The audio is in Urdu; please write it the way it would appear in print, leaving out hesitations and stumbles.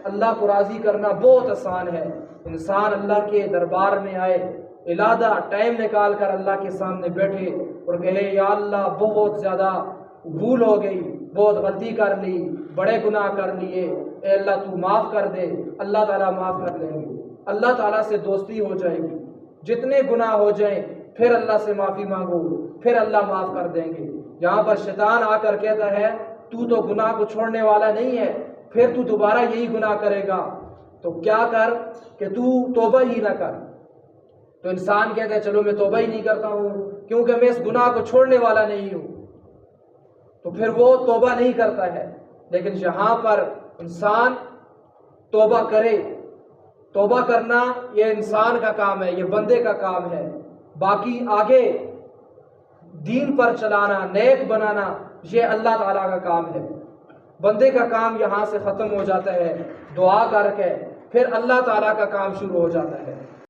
اللہ کو راضی کرنا بہت آسان ہے۔ انسان اللہ کے دربار میں آئے، علادہ ٹائم نکال کر اللہ کے سامنے بیٹھے اور کہے یا اللہ بہت زیادہ بھول ہو گئی، بہت غلطی کر لی، بڑے گناہ کر لیے، اے اللہ تو معاف کر دے۔ اللہ تعالیٰ معاف کر لیں گے، اللہ تعالیٰ سے دوستی ہو جائے گی۔ جتنے گناہ ہو جائیں پھر اللہ سے معافی مانگو، پھر اللہ معاف کر دیں گے۔ یہاں پر شیطان آ کر کہتا ہے تو گناہ کو چھوڑنے والا نہیں ہے، پھر تو دوبارہ یہی گناہ کرے گا، تو کیا کر کہ تو توبہ ہی نہ کر۔ تو انسان کہتا ہے چلو میں توبہ ہی نہیں کرتا ہوں کیونکہ میں اس گناہ کو چھوڑنے والا نہیں ہوں، تو پھر وہ توبہ نہیں کرتا ہے۔ لیکن یہاں پر انسان توبہ کرے، توبہ کرنا یہ انسان کا کام ہے، یہ بندے کا کام ہے۔ باقی آگے دین پر چلانا، نیک بنانا، یہ اللہ تعالیٰ کا کام ہے۔ بندے کا کام یہاں سے ختم ہو جاتا ہے دعا کر کے، پھر اللہ تعالیٰ کا کام شروع ہو جاتا ہے۔